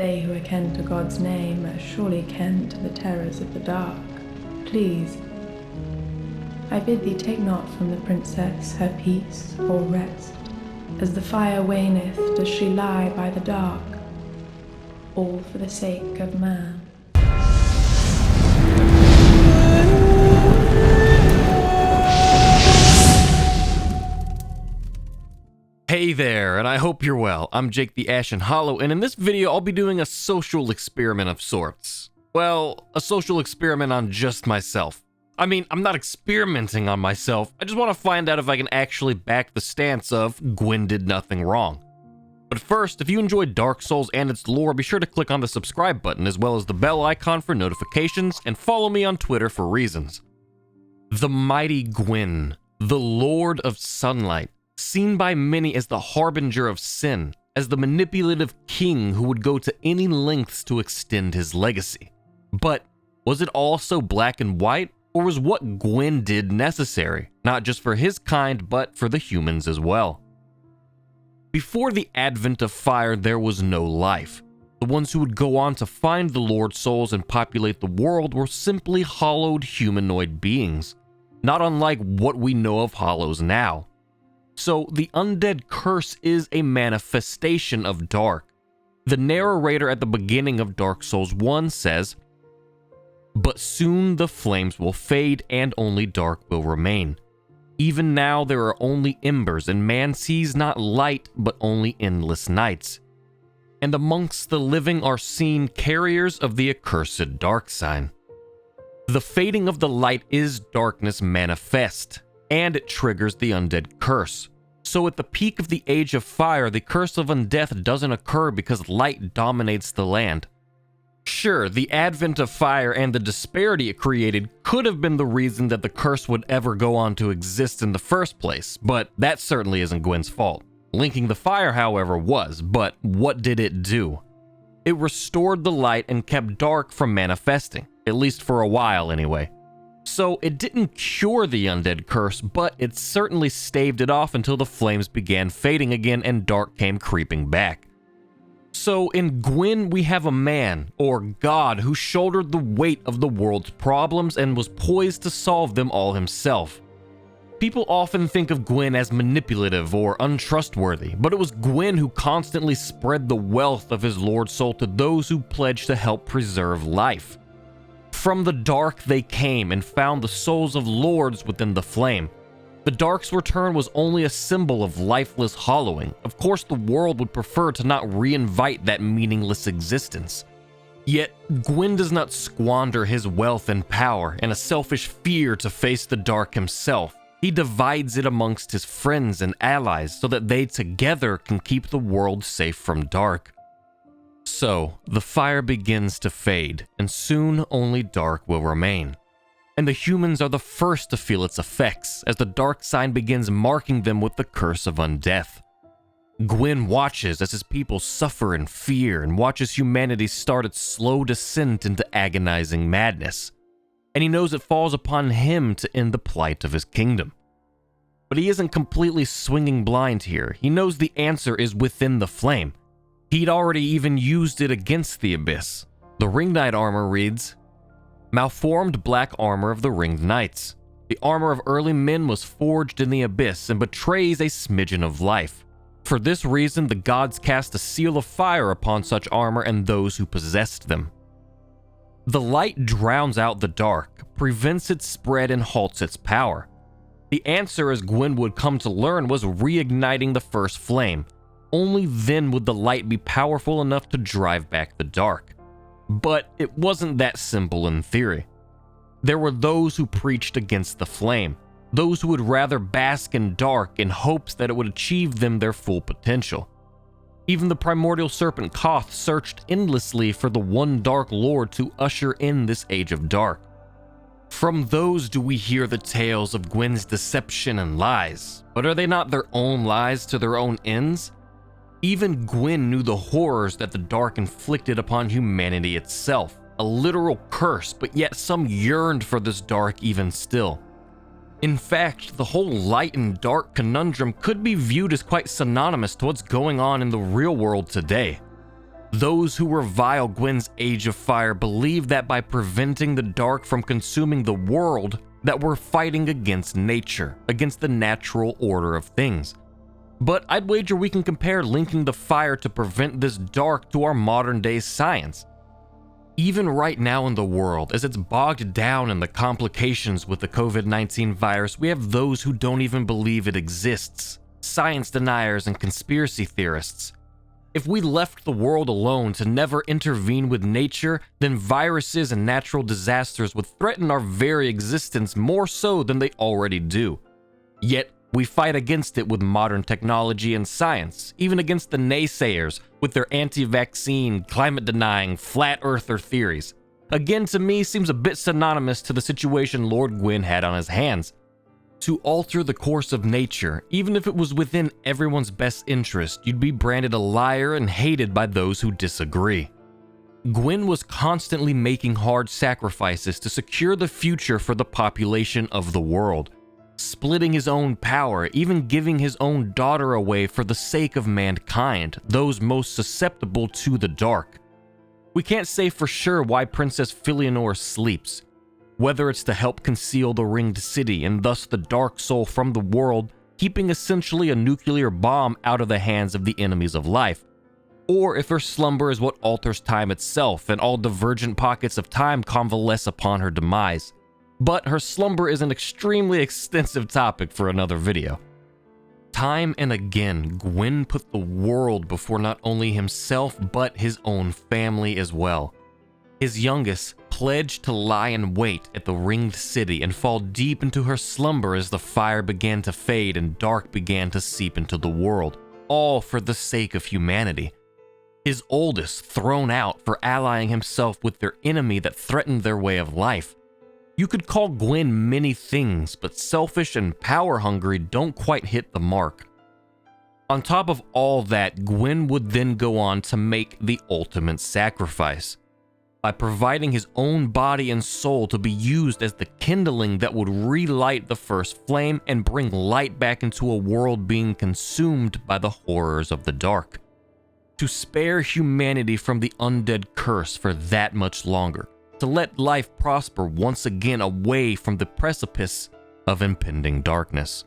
They who are ken to God's name are surely ken to the terrors of the dark. Please, I bid thee take not from the princess her peace or rest. As the fire waneth, does she lie by the dark, all for the sake of man. Hey there, and I hope you're well. I'm Jake the Ashen Hollow, and in this video I'll be doing a social experiment of sorts. Well, a social experiment on just myself. I mean, I'm not experimenting on myself, I just want to find out if I can actually back the stance of Gwyn did nothing wrong. But first, if you enjoyed Dark Souls and its lore, be sure to click on the subscribe button as well as the bell icon for notifications, and follow me on Twitter for reasons. The mighty Gwyn, the Lord of Sunlight, seen by many as the harbinger of sin, as the manipulative king who would go to any lengths to extend his legacy. But was it all so black and white, or was what Gwyn did necessary, not just for his kind, but for the humans as well? Before the advent of fire, there was no life. The ones who would go on to find the Lord's souls and populate the world were simply hollowed humanoid beings, not unlike what we know of hollows now. So the Undead Curse is a manifestation of dark. The narrator at the beginning of Dark Souls 1 says, "But soon the flames will fade and only dark will remain. Even now there are only embers, and man sees not light but only endless nights. And amongst the living are seen carriers of the accursed dark sign." The fading of the light is darkness manifest, and it triggers the Undead Curse. So at the peak of the Age of Fire, the Curse of Undeath doesn't occur because light dominates the land. Sure, the advent of fire and the disparity it created could have been the reason that the curse would ever go on to exist in the first place, but that certainly isn't Gwyn's fault. Linking the fire, however, was, but what did it do? It restored the light and kept dark from manifesting, at least for a while anyway. So it didn't cure the Undead Curse, but it certainly staved it off until the flames began fading again and dark came creeping back. So in Gwyn, we have a man, or god, who shouldered the weight of the world's problems and was poised to solve them all himself. People often think of Gwyn as manipulative or untrustworthy, but it was Gwyn who constantly spread the wealth of his Lord's soul to those who pledged to help preserve life. From the dark they came and found the souls of lords within the flame. The dark's return was only a symbol of lifeless hollowing. Of course, the world would prefer to not reinvite that meaningless existence. Yet, Gwyn does not squander his wealth and power and a selfish fear to face the dark himself. He divides it amongst his friends and allies so that they together can keep the world safe from dark. So, the fire begins to fade, and soon only dark will remain. And the humans are the first to feel its effects, as the dark sign begins marking them with the curse of undeath. Gwyn watches as his people suffer in fear and watches humanity start its slow descent into agonizing madness. And he knows it falls upon him to end the plight of his kingdom. But he isn't completely swinging blind here. He knows the answer is within the flame. He'd already even used it against the Abyss. The Ring Knight armor reads, "Malformed black armor of the Ringed Knights. The armor of early men was forged in the Abyss and betrays a smidgen of life. For this reason, the gods cast a seal of fire upon such armor and those who possessed them. The light drowns out the dark, prevents its spread, and halts its power. The answer, as Gwyn would come to learn, was reigniting the first flame. Only then would the light be powerful enough to drive back the dark. But it wasn't that simple in theory. There were those who preached against the flame, those who would rather bask in dark in hopes that it would achieve them their full potential. Even the primordial serpent Koth searched endlessly for the one Dark Lord to usher in this age of dark. From those do we hear the tales of Gwyn's deception and lies, but are they not their own lies to their own ends? Even Gwyn knew the horrors that the dark inflicted upon humanity itself, a literal curse, but yet some yearned for this dark even still. In fact, the whole light and dark conundrum could be viewed as quite synonymous to what's going on in the real world today. Those who revile Gwyn's Age of Fire believe that by preventing the dark from consuming the world, that we're fighting against nature, against the natural order of things. But I'd wager we can compare linking the fire to prevent this dark to our modern day science. Even right now in the world, as it's bogged down in the complications with the COVID-19 virus, we have those who don't even believe it exists, science deniers and conspiracy theorists. If we left the world alone to never intervene with nature, then viruses and natural disasters would threaten our very existence more so than they already do. Yet, we fight against it with modern technology and science, even against the naysayers with their anti-vaccine, climate-denying, flat-earther theories. Again, to me, seems a bit synonymous to the situation Lord Gwyn had on his hands. To alter the course of nature, even if it was within everyone's best interest, you'd be branded a liar and hated by those who disagree. Gwyn was constantly making hard sacrifices to secure the future for the population of the world, splitting his own power, even giving his own daughter away for the sake of mankind, those most susceptible to the dark. We can't say for sure why Princess Philionor sleeps, whether it's to help conceal the ringed city and thus the dark soul from the world, keeping essentially a nuclear bomb out of the hands of the enemies of life, or if her slumber is what alters time itself and all divergent pockets of time convalesce upon her demise. But her slumber is an extremely extensive topic for another video. Time and again, Gwyn put the world before not only himself but his own family as well. His youngest pledged to lie in wait at the ringed city and fall deep into her slumber as the fire began to fade and dark began to seep into the world, all for the sake of humanity. His oldest thrown out for allying himself with their enemy that threatened their way of life. You could call Gwyn many things, but selfish and power-hungry don't quite hit the mark. On top of all that, Gwyn would then go on to make the ultimate sacrifice, by providing his own body and soul to be used as the kindling that would relight the first flame and bring light back into a world being consumed by the horrors of the dark. To spare humanity from the Undead Curse for that much longer, to let life prosper once again away from the precipice of impending darkness.